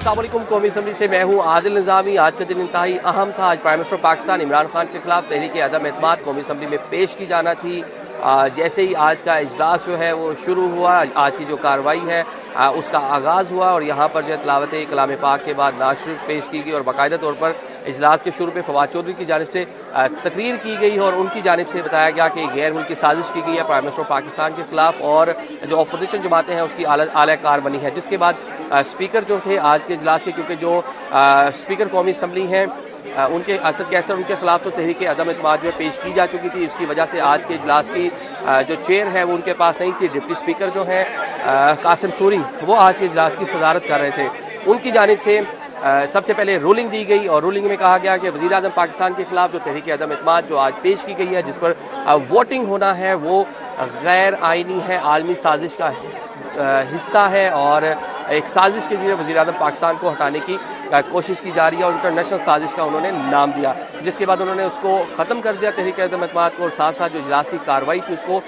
अस्सलाम वालेकुम। कौमी असम्बली से मैं हूँ आदिल निज़ामी। आज का दिन इंतहाई अहम था। आज प्राइम मिनिस्टर पाकिस्तान इमरान खान के खिलाफ तहरीक अदम एतमाद कौमी असम्बली में पेश की जाना थी। जैसे ही आज का इजलास जो है वो शुरू हुआ, आज की जो कार्रवाई है उसका आगाज़ हुआ और यहाँ पर जो है तिलावत कलाम पाक के बाद नाज़ शरीफ पेश की गई और बाकायदा तौर पर इजलास के शुरू पे फवाद चौधरी की जानिब से तकरीर की गई और उनकी जानिब से बताया गया कि गैर मुल्की साजिश की गई है प्राइम मिनिस्टर पाकिस्तान के खिलाफ और जो अपोजिशन जमातें हैं उसकी आला कार बनी है। जिसके बाद स्पीकर जो थे आज के इजलास के, क्योंकि जो स्पीकर कौमी असम्बली हैं उनके असद कैसर उनके खिलाफ तो तहरीक अदम एतमाद जो है पेश की जा चुकी थी। उसकी वजह से आज के इजलास की जो चेयर है वो उनके पास नहीं थी। डिप्टी स्पीकर जो हैं कासिम सूरी वो आज के इजलास की सदारत कर रहे थे। उनकी जानिब से सबसे पहले रूलिंग दी गई और रूलिंग में कहा गया कि वज़ीर आज़म पाकिस्तान के खिलाफ जो तहरीक अदम एतमाद जो आज पेश की गई है, जिस पर वोटिंग होना है, वो गैर आइनी है, आलमी साजिश का हिस्सा है और एक साजिश के जरिए वज़ीर आज़म पाकिस्तान को हटाने की कोशिश की जा रही है और इंटरनेशनल साजिश का उन्होंने नाम दिया। जिसके बाद उन्होंने उसको ख़त्म कर दिया तहरीक अदम एतमाद को और साथ साथ जो इजलास की कार्रवाई थी उसको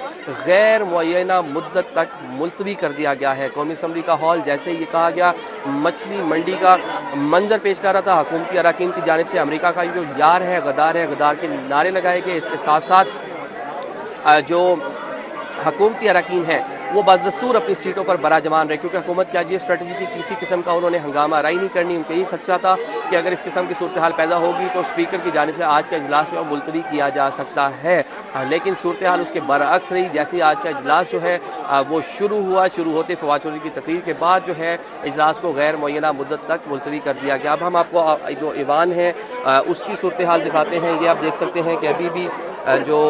गैर मुअय्यना मुद्दत तक मुलतवी कर दिया गया है। कौमी असम्बली का हॉल जैसे ये कहा गया मछली मंडी का मंजर पेश कर रहा था। हुकूमती अरकान की जानिब से अमेरिका का जो यार है, गदार के नारे लगाए गए। इसके साथ साथ जो हुकूमती अरकान हैं वो बदस्तूर अपनी सीटों पर बराजमान रहे, क्योंकि हुकूमत क्या जी स्ट्रेटजी की किसी किस्म का उन्होंने हंगामा राई नहीं करनी। उनको यही खदशा था कि अगर इस किस्म की सूरत हाल पैदा होगी तो स्पीकर की जानिब से आज का इजलास जो है मुलतवी किया जा सकता है। लेकिन सूरत हाल उसके बरअक्स रही। जैसे ही आज का इजलास जो है वो शुरू होते फवाद चौधरी की तकरीर के बाद जो है इजलास को गैर मुअय्यना मुद्दत तक मुलतवी कर दिया गया। अब हम आपको जो ईवान है उसकी सूरत हाल दिखाते हैं। ये आप देख सकते हैं कि अभी भी जो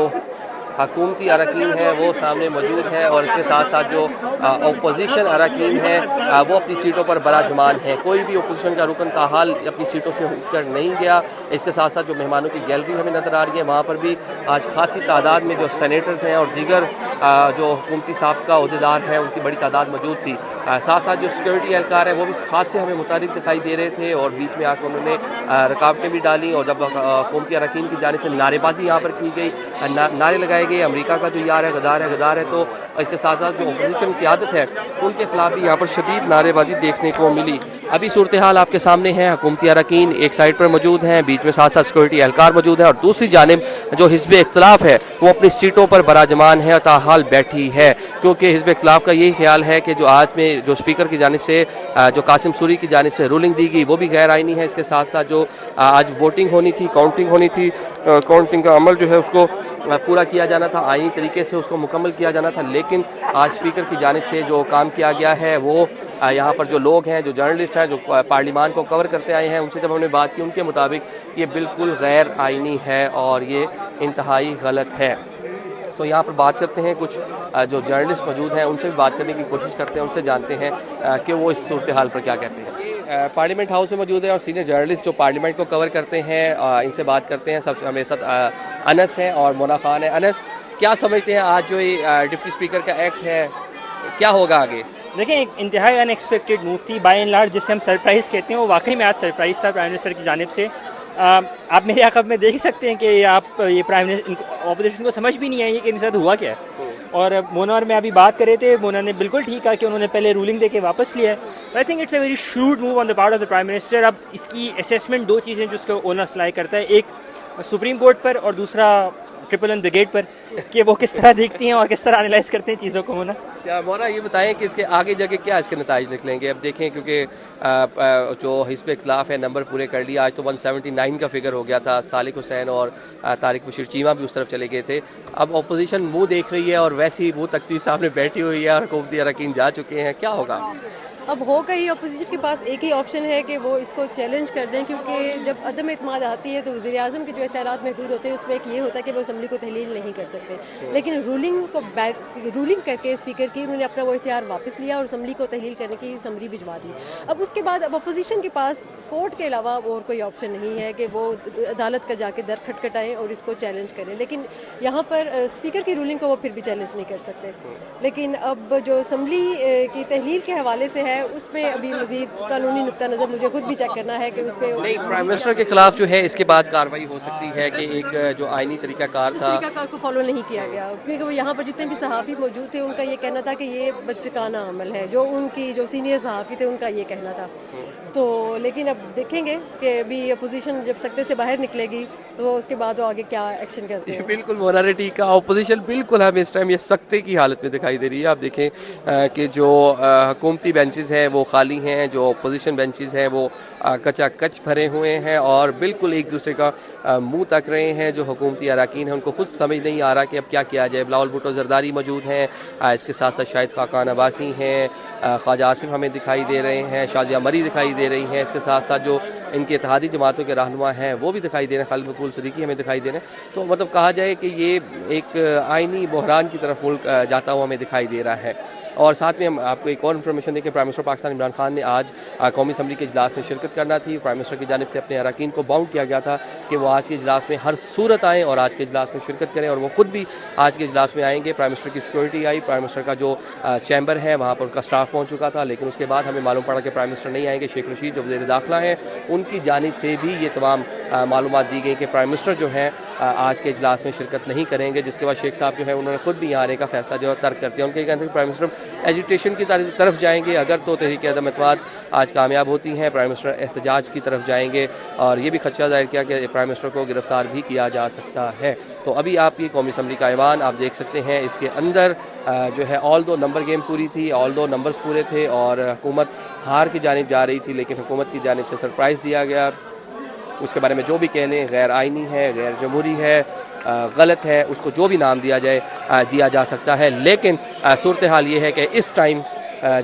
हुकूमती अरकान है वो सामने मौजूद है और इसके साथ साथ जो अपोजिशन अरकान है वो अपनी सीटों पर बराजमान है। कोई भी अपोजिशन का रुकन ताहाल अपनी सीटों से उठकर नहीं गया। इसके साथ साथ जो मेहमानों की गैलरी हमें नज़र आ रही है वहाँ पर भी आज खासी तादाद में जो सेनेटर्स हैं और दीगर जो हुकूमती साबिक़ा अहदेदार हैं उनकी बड़ी तादाद मौजूद थी। साथ साथ जो सिक्योरिटी एहलकार हैं वो भी खास से हमें मुतारिक दिखाई दे रहे थे और बीच में आकर उन्होंने रुकावटें भी डाली और जब हुकूमती अरकान की जानिब से नारेबाजी यहाँ पर की गई, नारे लगाए गए अमेरिका का जो यार है गदार है, तो इसके साथ साथ जो अपोजिशन क़यादत है उनके खिलाफ भी यहाँ पर शदीद नारेबाजी देखने को मिली। अभी सूरत हाल आपके सामने है। हुकूमती अरकान एक साइड पर मौजूद हैं, बीच में साथ साथ सिक्योरिटी एहलकार मौजूद है और दूसरी जानिब जो हिज़्ब इख्तिलाफ है वो अपनी सीटों पर बराजमान है, ताहाल बैठी है, क्योंकि हिज़्ब इख्तिलाफ का यही ख्याल है कि जो आज में जो स्पीकर की जानिब से जो कासिम सूरी की जानिब से रूलिंग दी गई वो भी गैर आइनी है। इसके साथ साथ जो आज वोटिंग होनी थी, काउंटिंग होनी थी, काउंटिंग का अमल जो है उसको पूरा किया जाना था, आईनी तरीके से उसको मुकम्मल किया जाना था, लेकिन आज स्पीकर की जानिब से जो काम किया गया है वो यहाँ पर जो लोग हैं, जो जर्नलिस्ट हैं, जो पार्लियामान को कवर करते आए हैं, उनसे जब हमने बात की उनके मुताबिक ये बिल्कुल गैर आइनी है और ये इंतहाई गलत है। तो यहाँ पर बात करते हैं, कुछ जो जर्नलिस्ट मौजूद हैं उनसे भी बात करने की कोशिश करते हैं, उनसे जानते हैं कि वो इस सूरत हाल पर क्या कहते हैं। पार्लियामेंट हाउस में मौजूद है और सीनियर जर्नलिस्ट जो पार्लियामेंट को कवर करते हैं इनसे बात करते हैं। सब हमारे साथ अनस हैं और मोना खान है। अनस, क्या समझते हैं आज जो ये डिप्टी स्पीकर का एक्ट है क्या होगा आगे? देखिए, एक इंतहाई अनएक्सपेक्टेड मूव थी बाय एंड लार्ज, जिसे हम सरप्राइज़ कहते हैं। वो वाकई में आज सरप्राइज़ था प्राइम मिनिस्टर की जानिब से। आप मेरे अक़ब में देख सकते हैं कि आप ये प्राइम मिनिस्टर ऑपोजिशन को समझ भी नहीं आई कि इनके साथ हुआ क्या है। और मोना और मैं अभी बात कर रहे थे, मोना ने बिल्कुल ठीक कहा कि उन्होंने पहले रूलिंग दे के वापस लिया है। I think it's a very shrewd move on the part of the prime minister. अब इसकी असेसमेंट दो चीज़ें जो उसको ओनर्स लाई करता है, एक सुप्रीम कोर्ट पर और दूसरा ट्रिपल ब्रिगेड पर, कि वो किस तरह देखती हैं और किस तरह एनालाइज करते हैं चीज़ों को। मोना, क्या मोना ये बताएं कि इसके आगे जाके क्या इसके नताइज निकलेंगे? अब देखें, क्योंकि जो हिज़्ब इख्तिलाफ है नंबर पूरे कर लिया। आज तो 179 का फिगर हो गया था। सालिक हुसैन और तारिक बशीर चीमा भी उस तरफ चले गए थे। अब अपोजिशन मुँह देख रही है और वैसे ही मुँह तख्ती सामने बैठी हुई है और हुकूमती अरकान जा चुके हैं। क्या होगा अब? होगा ही, अपोजिशन के पास एक ही ऑप्शन है कि वो इसको चैलेंज कर दें, क्योंकि जब अदम एतमाद आती है तो वज़ीर आज़म के जो इख्तियारात महदूद होते हैं उसमें एक ये होता है कि वो असम्बली को तहलील नहीं कर सकते। लेकिन रूलिंग करके स्पीकर की उन्होंने अपना वो इख्तियार वापस लिया और असम्बली को तहलील करने की समरी भिजवा दी। अब उसके बाद अब अपोजिशन के पास कोर्ट के अलावा और कोई ऑप्शन नहीं है कि वो अदालत का जाके दर खटखटाएँ और इसको चैलेंज करें। लेकिन यहाँ पर स्पीकर की रूलिंग को वो फिर भी चैलेंज नहीं कर सकते। लेकिन अब जो असम्बली की तहलील के हवाले से है है उसमें अभी मजीद कानूनी नुक्ता नज़र मुझे खुद भी चेक करना है कि उस पर नहीं, प्राइम मिनिस्टर के खिलाफ जो है इसके बाद कार्रवाई हो सकती है कि एक जो आईनी तरीकाकार था तरीकाकार को फॉलो नहीं किया गया, क्योंकि वो यहाँ पर जितने भी सहाफ़ी मौजूद थे उनका ये कहना था कि ये बच्चकाना अमल है, जो उनकी जो सीनियर सहाफ़ी थे उनका ये कहना था। तो लेकिन अब देखेंगे कि अभी अपोजिशन जब सख्ते से बाहर निकलेगी तो उसके बाद वो आगे क्या एक्शन करते हैं। बिल्कुल मोनारे टीक का अपोजिशन बिल्कुल हमें इस टाइम ये सख्ते की हालत में दिखाई दे रही है। आप देखें कि जो हुकूमती बेंचेस हैं वो खाली हैं, जो अपोजिशन बेंचेस हैं वो कचा कच भरे हुए हैं और बिल्कुल एक दूसरे का मुंह तक रहे हैं। जो हुकूमती अराकीन हैं उनको खुद समझ नहीं आ रहा कि अब क्या किया जाए। बिलावल भुट्टो जरदारी मौजूद हैं, इसके साथ साथ शाहिद खाकान अब्बासी हैं, ख्वाजा आसिफ हमें दिखाई दे रहे हैं, शाजिया मरी दिखाई दे रही हैं, इसके साथ साथ जो इनके इत्तेहादी जमातों के रहनुमा हैं वो भी दिखाई दे रहे हैं, खालिद मकबूल सदीकी हमें दिखाई दे रहे हैं। तो मतलब कहा जाए कि ये एक आइनी बहरान की तरफ मुल्क जाता हुआ हमें दिखाई दे रहा है। और साथ में हम आपको एक और इन्फॉर्मेशन दें कि प्राइम मिनिस्टर पाकिस्तान इमरान खान ने आज कौमी असम्बली के इजलास में शिरकत करना थी। प्राइम मिनिस्टर की जानिब से अपने अरकान को बाउंड किया गया था कि वो आज के इजलास में हर सूरत आएँ और आज के इजलास में शिरकत करें, और वो खुद भी आज के इजलास में आएंगे। प्राइम मिनिस्टर की सिक्योरिटी आई, प्राइम मिनिस्टर का जो चैम्बर है वहाँ पर उनका स्टाफ पहुँच चुका था, लेकिन उसके बाद हमें मालूम पड़ा कि प्राइम मिनिस्टर नहीं आएंगे। शेख रशीद जो वज़ीर दाखिला हैं उनकी जानिब से भी ये तमाम मालूमात दी गई कि प्राइम मिनिस्टर जो है आज के इजलास में शिरकत नहीं करेंगे, जिसके बाद शेख साहब जो है उन्होंने खुद भी यहाँ आने का फैसला जो है तर्क कर दिया। उनके कहते हैं कि प्राइम मिनिस्टर एजुटेशन की तरफ जाएंगे अगर तो तहरीक अदम एतमाद आज कामयाब होती हैं, प्राइम मिनिस्टर एहतजाज की तरफ जाएंगे, और ये भी खदशा जाहिर किया कि प्राइम मिनिस्टर को गिरफ्तार भी किया जा सकता है। तो अभी आप ये कौमी असम्बली का ऐवान आप देख सकते हैं, इसके अंदर जो है ऑल दो नंबर गेम पूरी थी, ऑल दो नंबर्स पूरे थे और हुकूमत हार की जानिब जा रही थी, लेकिन हुकूमत की जानिब से सरप्राइज़ दिया गया। उसके बारे में जो भी कह लें, गैर आइनी है, गैर जमहूरी है, गलत है, उसको जो भी नाम दिया जाए दिया जा सकता है। लेकिन सूरत हाल ये है कि इस टाइम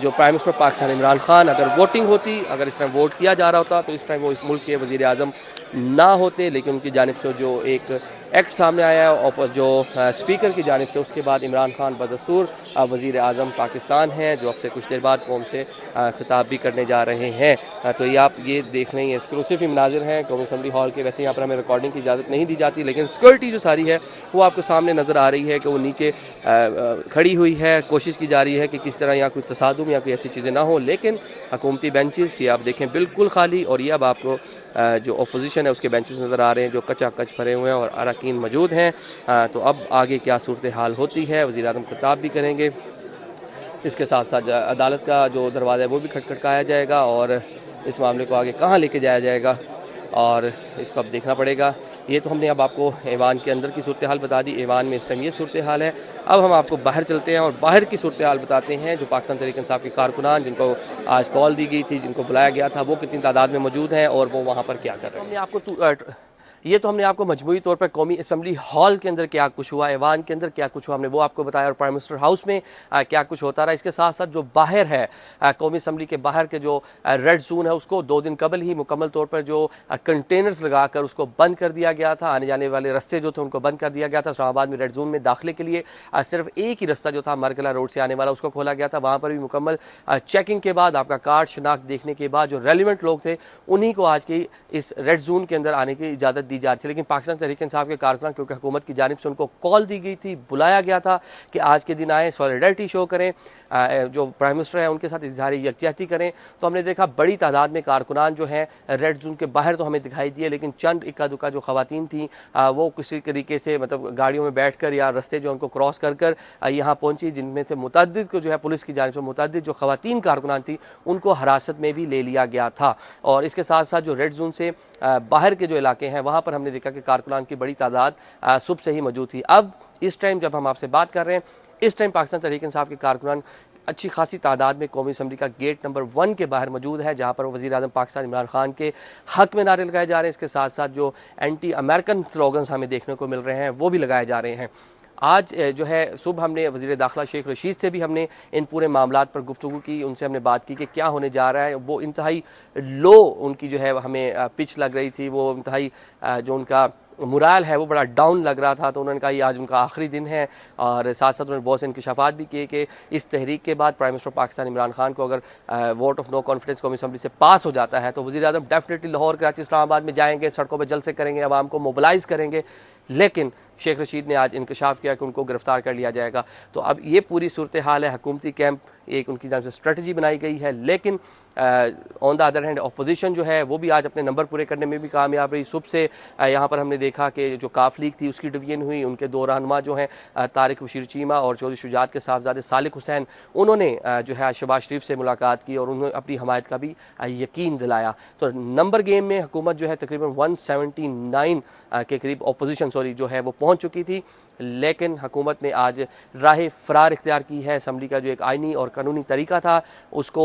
जो प्राइम मिनिस्टर पाकिस्तान इमरान खान, अगर वोटिंग होती, अगर इस टाइम वोट किया जा रहा होता तो इस टाइम वो इस मुल्क के वज़ीर आज़म ना होते, लेकिन उनकी जानिब से जो एक एक्ट सामने आया है और जो स्पीकर की जानिब से, उसके बाद इमरान खान बदस्तूर वज़ीर आज़म पाकिस्तान हैं, जो अब से कुछ देर बाद कौम से खिताब भी करने जा रहे हैं। तो ये आप ये देख लें, ये एक्सक्लूसिव ही मनाजिर हैं कौमी असम्बली हॉल के। वैसे यहाँ पर हमें रिकॉर्डिंग की इजाज़त नहीं दी जाती, लेकिन सिक्योरिटी जो सारी है वो आपको सामने नज़र आ रही है कि वो नीचे खड़ी हुई है। कोशिश की जा रही है कि किस तरह यहाँ कोई तसादुम या कोई ऐसी चीज़ें ना हो, लेकिन हुकूमती बेंचेस ये आप देखें बिल्कुल खाली, और ये अब आपको जो अपोजिशन है उसके बेंचेस नज़र आ रहे हैं जो कचा कच भरे हुए हैं और अरकान मौजूद हैं। तो अब आगे क्या सूरत हाल होती है, वज़ीर आज़म खिताब भी करेंगे, इसके साथ साथ अदालत का जो दरवाज़ा है वो भी खटखटाया जाएगा और इस मामले को आगे कहाँ लेके जाया जाएगा और इसको अब देखना पड़ेगा। ये तो हमने अब आपको ऐवान के अंदर की सूरत हाल बता दी, ऐवान में इस टाइम ये सूरत हाल है। अब हम आपको बाहर चलते हैं और बाहर की सूरत हाल बताते हैं। जो पाकिस्तान तहरीक इंसाफ के कारकुनान जिनको आज कॉल दी गई थी, जिनको बुलाया गया था, वो कितनी तादाद में मौजूद हैं और वो वहाँ पर क्या कर रहे हैं। हमने आपको ये तो हमने आपको मजमूई तौर पर कौमी असम्बली हॉल के अंदर क्या कुछ हुआ, ऐवान के अंदर क्या कुछ हुआ, हमने वो आपको बताया, और प्राइम मिनिस्टर हाउस में क्या कुछ होता रहा। इसके साथ साथ जो बाहर है कौमी असम्बली के बाहर के जो रेड जोन है उसको 2 दिन कबल ही मुकम्मल तौर पर जो कंटेनर्स लगाकर उसको बंद कर दिया गया था। आने जाने वाले रास्ते जो थे उनको बंद कर दिया गया था। इस्लामाबाद में रेड जोन में दाखिले के लिए सिर्फ एक ही रास्ता जो था मरकला रोड से आने वाला उसको खोला गया था। वहाँ पर भी मुकम्मल चेकिंग के बाद, आपका कार्ड शनाख्त देखने के बाद जो रेलिवेंट लोग थे उन्हीं को आज की इस रेड जोन के अंदर आने की इजाज़त दी जा रही थी। लेकिन पाकिस्तान तहरीक इंसाफ के कारकुनान, क्योंकि हुकूमत की जानिब से उनको कॉल दी गई थी, बुलाया गया था कि आज के दिन आए, सॉलिडारिटी शो करें, जो प्राइम मिनिस्टर है उनके साथ इजहार यकजहती करें। तो हमने देखा बड़ी तादाद में कारकुनान जो हैं रेड जोन के बाहर तो हमें दिखाई दिए, लेकिन चंद इक्का दुक्का जो खवातीन थी वो किसी तरीके से मतलब गाड़ियों में बैठ कर या रास्ते जो उनको क्रॉस कर कर यहाँ पहुँची, जिनमें से मुतअद्दिद को जो है पुलिस की जानिब से मुतअद्दिद जो खवातीन कारकुनान थी उनको हिरासत में भी ले लिया गया था। और इसके साथ साथ जो रेड जोन से बाहर के जो इलाके हैं वहाँ पर हमने देखा कि कारकुनान की बड़ी तादाद सुबह से ही मौजूद थी। अब इस टाइम जब हम आपसे बात कर रहे हैं, इस टाइम पाकिस्तान तहरीक इंसाफ के कारकुनान अच्छी खासी तादाद में कौमी असम्बली का गेट नंबर 1 के बाहर मौजूद है, जहाँ पर वज़ीर आज़म पाकिस्तान इमरान खान के हक में नारे लगाए जा रहे हैं। इसके साथ साथ जो एंटी अमेरिकन स्लोगन्स हमें देखने को मिल रहे हैं वो भी लगाए जा रहे हैं। आज जो है सुबह हमने वज़ीर दाखिला शेख रशीद से भी हमने इन पूरे मामलात पर गुफ्तगू की, उनसे हमने बात की कि क्या होने जा रहा है। वो इंतहाई लो उनकी जो है हमें पिच लग रही थी, वो इंतहाई जो उनका मुराल है वो बड़ा डाउन लग रहा था। तो उन्होंने कहा ये आज उनका आखिरी दिन है, और साथ साथ उन्होंने बहुत से इंकशाफात भी किए कि इस तहरीक के बाद प्राइम मिनिस्टर पाकिस्तान इमरान खान को अगर वोट ऑफ नो कॉन्फिडेंस कौमी असम्बली से पास हो जाता है तो वज़ीर आज़म डेफिनेटली लाहौर, कराची, इस्लामाबाद में जाएंगे, सड़कों पर जलसे करेंगे, आवाम को मोबिलाइज करेंगे। लेकिन शेख रशीद ने आज इंकशाफ किया कि उनको गिरफ्तार कर लिया जाएगा। तो अब ये पूरी सूरत हाल है। हुकूमती कैंप एक उनकी जानिब से स्ट्रेटजी बनाई गई है, लेकिन on the other hand opposition जो है वो भी आज अपने नंबर पूरे करने में भी कामयाब रही। सुबह से यहाँ पर हमने देखा कि जो काफ लीग थी उसकी डिवीजन हुई, उनके दो रहनुमा जो हैं तारिक बशीर चीमा और चौधरी शुजात के साहबजादे सालिक हुसैन, उन्होंने जो है शहबाज शरीफ से मुलाकात की और उन्होंने अपनी हमायत का भी यकीन दिलाया। तो नंबर गेम में हुकूमत जो है तकरीबन 179 के करीब अपोजिशन जो है वो पहुँच चुकी थी, लेकिन हुकूमत ने आज राह फरार इख्तियार की है। असम्बली का जो एक आइनी और कानूनी तरीका था उसको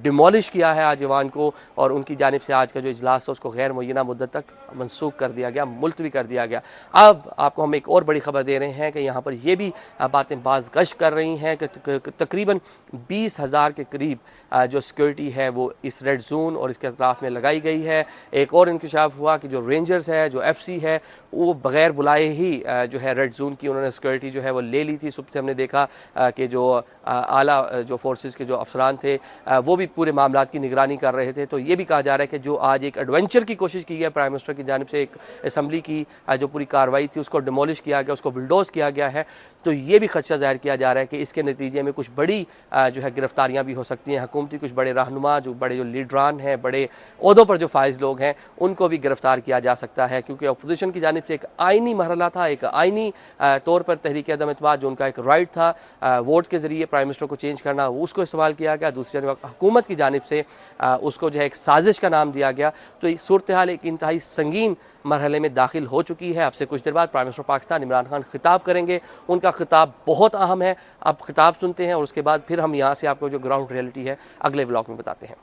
डिमोलिश किया है आज ईवान को, और उनकी जानिब से आज का जो इजलास था उसको गैर मुय्यना मुद्दत तक मनसूख कर दिया गया, मुलतवी कर दिया गया। अब आपको हम एक और बड़ी खबर दे रहे हैं कि यहाँ पर यह भी बातें बाज गश कर रही हैं कि तकरीबन 20,000 के करीब जो सिक्योरिटी है वो इस रेड जोन और इसके अतराफ में लगाई गई है। एक और इंकशाफ हुआ कि जो रेंजर्स है, जो FC है, वो बगैर बुलाए ही जो है रेड जोन की उन्होंने सिक्योरिटी जो है वो ले ली थी। सुबह से हमने देखा कि जो आला जो फोर्सेस के जो अफसरान थे वो भी पूरे मामलात की निगरानी कर रहे थे। तो ये भी कहा जा रहा है कि जो आज एक एडवेंचर की कोशिश की है प्राइम मिनिस्टर की जानिब से, एक असम्बली की जो पूरी कार्रवाई थी उसको डिमोलिश किया गया, उसको बुलडोज किया गया है, तो ये भी खदशा जाहिर किया जा रहा है कि इसके नतीजे में कुछ बड़ी जो है गिरफ्तारियां भी हो सकती हैं। हुकूमती कुछ बड़े रहनुमा, जो बड़े जो लीडरान हैं, बड़े ओहदों पर जो फाइज लोग हैं, उनको भी गिरफ्तार किया जा सकता है, क्योंकि अपोजिशन की जानिब से एक आइनी मरहला था, एक आइनी तौर पर तहरीक अदम एतमाद जो उनका एक राइट था वोट के जरिए प्राइम मिनिस्टर को चेंज करना, उसको इस्तेमाल किया गया। दूसरी जानब हुकूमत की जानिब से उसको जो है एक साजिश का नाम दिया गया। तो सूरत हाल एक इंतहाई संगीन मरहले में दाखिल हो चुकी है। अब से कुछ देर बाद प्राइम मिनिस्टर पाकिस्तान इमरान खान खिताब करेंगे, उनका खिताब बहुत अहम है। अब खिताब सुनते हैं और उसके बाद फिर हम यहाँ से आपको जो ग्राउंड रियलिटी है अगले व्लॉग में बताते हैं।